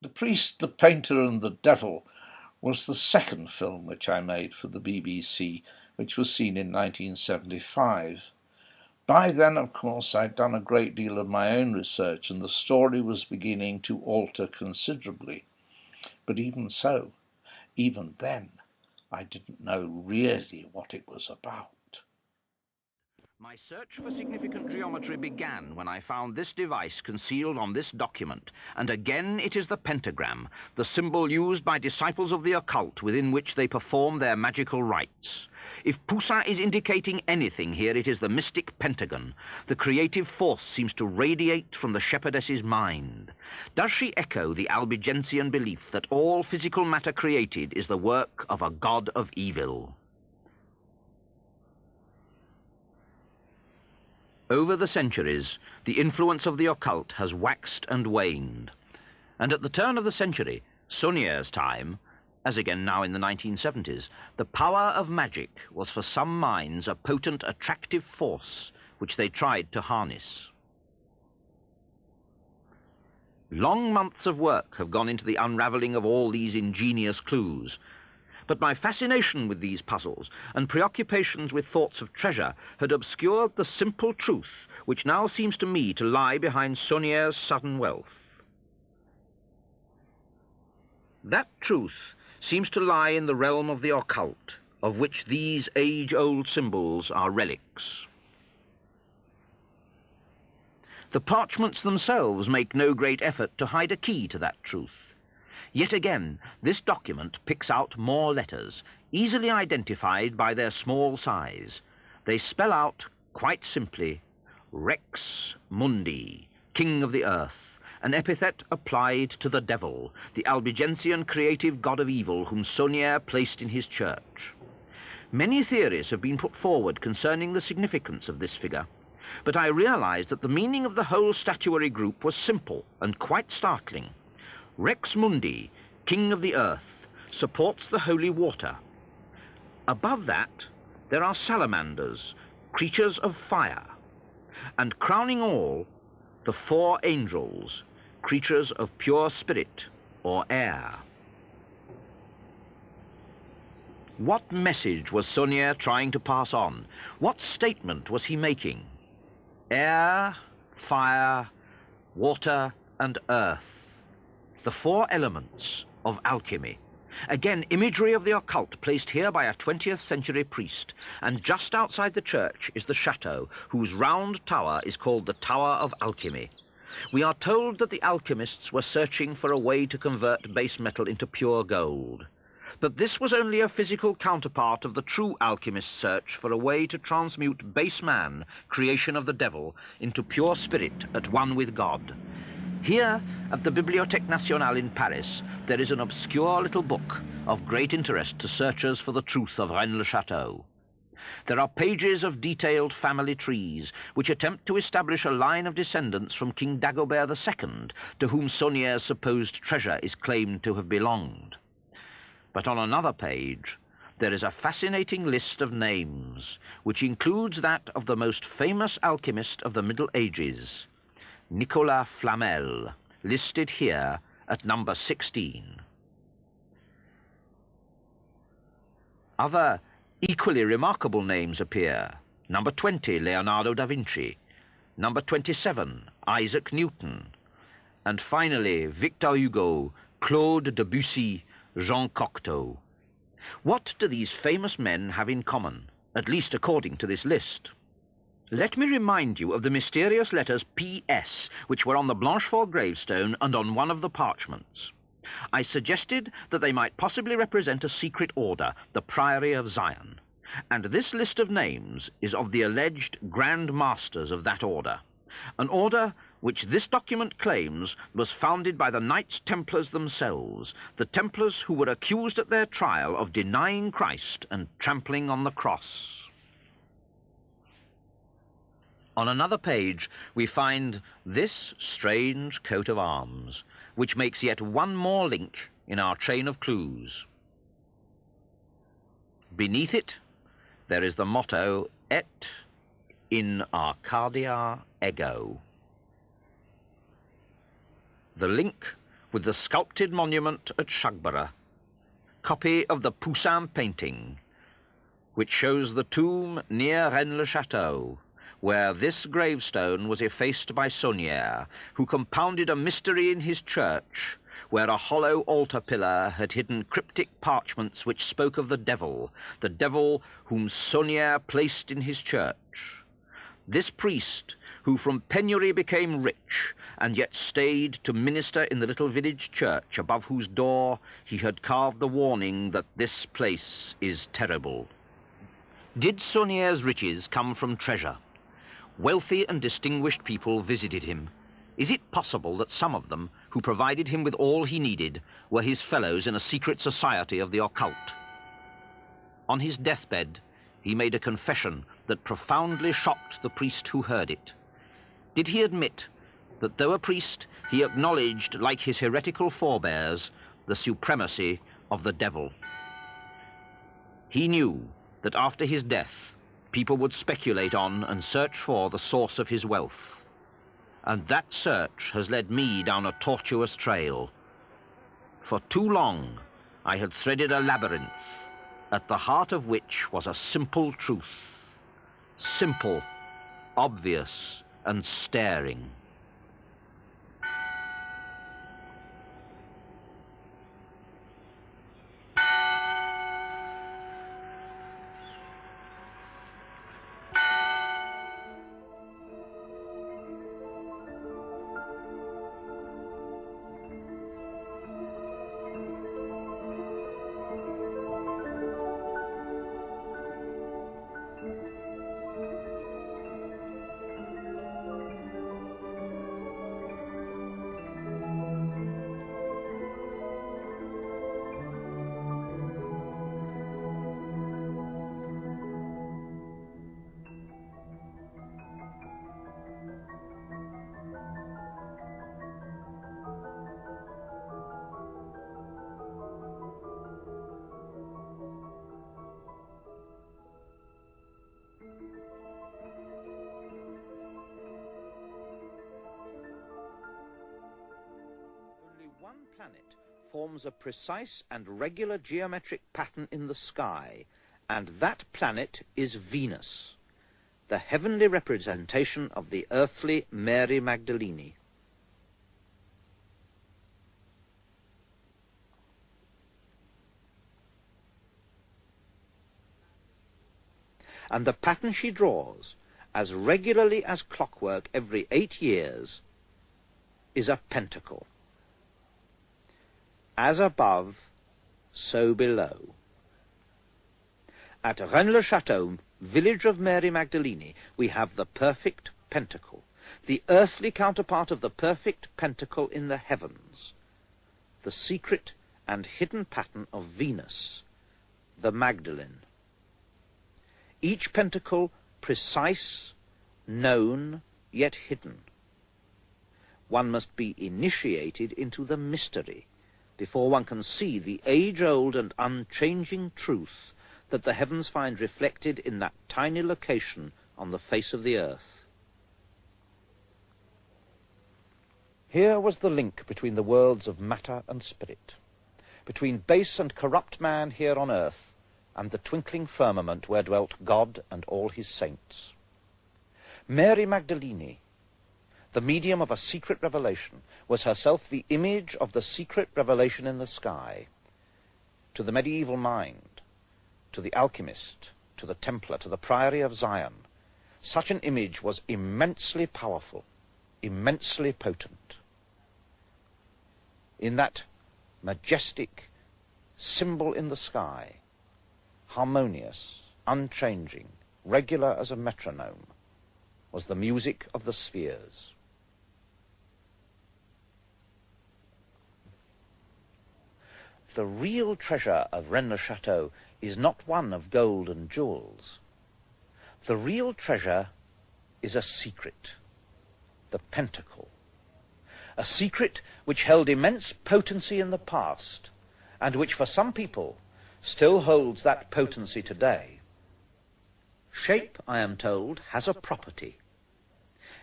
The Priest, the Painter and the Devil was the second film which I made for the BBC, which was seen in 1975. By then, of course, I'd done a great deal of my own research and the story was beginning to alter considerably. But even so, even then, I didn't know really what it was about. My search for significant geometry began when I found this device concealed on this document, and again it is the pentagram, the symbol used by disciples of the occult within which they perform their magical rites. If Poussin is indicating anything here, it is the mystic pentagon. The creative force seems to radiate from the shepherdess's mind. Does she echo the Albigensian belief that all physical matter created is the work of a god of evil? Over the centuries, the influence of the occult has waxed and waned. And at the turn of the century, Saunier's time, as again now in the 1970s, the power of magic was for some minds a potent attractive force which they tried to harness. Long months of work have gone into the unravelling of all these ingenious clues. But my fascination with these puzzles and preoccupations with thoughts of treasure had obscured the simple truth which now seems to me to lie behind Saunier's sudden wealth. That truth seems to lie in the realm of the occult, of which these age-old symbols are relics. The parchments themselves make no great effort to hide a key to that truth. Yet again, this document picks out more letters, easily identified by their small size. They spell out, quite simply, Rex Mundi, King of the Earth, an epithet applied to the devil, the Albigensian creative god of evil whom Saunier placed in his church. Many theories have been put forward concerning the significance of this figure, but I realized that the meaning of the whole statuary group was simple and quite startling. Rex Mundi, King of the Earth, supports the holy water. Above that, there are salamanders, creatures of fire. And crowning all, the four angels, creatures of pure spirit or air. What message was Saunier trying to pass on? What statement was he making? Air, fire, water, and earth. The four elements of alchemy. Again, imagery of the occult placed here by a 20th century priest, and just outside the church is the chateau, whose round tower is called the Tower of Alchemy. We are told that the alchemists were searching for a way to convert base metal into pure gold. But this was only a physical counterpart of the true alchemist's search for a way to transmute base man, creation of the devil, into pure spirit at one with God. Here, at the Bibliothèque Nationale in Paris, there is an obscure little book of great interest to searchers for the truth of Rennes-le-Château. There are pages of detailed family trees which attempt to establish a line of descendants from King Dagobert II, to whom Saunier's supposed treasure is claimed to have belonged. But on another page, there is a fascinating list of names, which includes that of the most famous alchemist of the Middle Ages, Nicolas Flamel, listed here at number 16. Other equally remarkable names appear. Number 20, Leonardo da Vinci. Number 27, Isaac Newton. And finally, Victor Hugo, Claude Debussy, Jean Cocteau. What do these famous men have in common, at least according to this list? Let me remind you of the mysterious letters P.S., which were on the Blanchefort gravestone and on one of the parchments. I suggested that they might possibly represent a secret order, the Priory of Zion, and this list of names is of the alleged Grand Masters of that order, an order which this document claims was founded by the Knights Templars themselves, the Templars who were accused at their trial of denying Christ and trampling on the cross. On another page, we find this strange coat of arms, which makes yet one more link in our chain of clues. Beneath it, there is the motto, Et in Arcadia Ego. The link with the sculpted monument at Shagborough, copy of the Poussin painting, which shows the tomb near Rennes-le-Château, where this gravestone was effaced by Saunière, who compounded a mystery in his church, where a hollow altar pillar had hidden cryptic parchments which spoke of the devil whom Saunière placed in his church. This priest, who from penury became rich, and yet stayed to minister in the little village church above whose door he had carved the warning that this place is terrible. Did Saunière's riches come from treasure? Wealthy and distinguished people visited him. Is it possible that some of them, who provided him with all he needed, were his fellows in a secret society of the occult? On his deathbed, he made a confession that profoundly shocked the priest who heard it. Did he admit that, though a priest, he acknowledged, like his heretical forebears, the supremacy of the devil? He knew that after his death, people would speculate on and search for the source of his wealth. And that search has led me down a tortuous trail. For too long, I had threaded a labyrinth, at the heart of which was a simple truth. Simple, obvious, and staring. One planet forms a precise and regular geometric pattern in the sky, and that planet is Venus, the heavenly representation of the earthly Mary Magdalene. And the pattern she draws, as regularly as clockwork every 8 years, is a pentacle. As above, so below. At Rennes-le-Château, village of Mary Magdalene, we have the perfect pentacle, the earthly counterpart of the perfect pentacle in the heavens, the secret and hidden pattern of Venus, the Magdalene. Each pentacle precise, known, yet hidden. One must be initiated into the mystery before one can see the age-old and unchanging truth that the heavens find reflected in that tiny location on the face of the earth. Here was the link between the worlds of matter and spirit, between base and corrupt man here on earth and the twinkling firmament where dwelt God and all his saints. Mary Magdalene, the medium of a secret revelation, was herself the image of the secret revelation in the sky. To the medieval mind, to the alchemist, to the Templar, to the Priory of Zion, such an image was immensely powerful, immensely potent. In that majestic symbol in the sky, harmonious, unchanging, regular as a metronome, was the music of the spheres. The real treasure of Rennes-le-Château is not one of gold and jewels. The real treasure is a secret, the pentacle. A secret which held immense potency in the past, and which for some people still holds that potency today. Shape, I am told, has a property.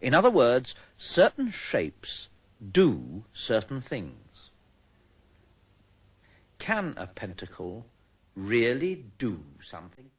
In other words, certain shapes do certain things. can a pentacle really do something?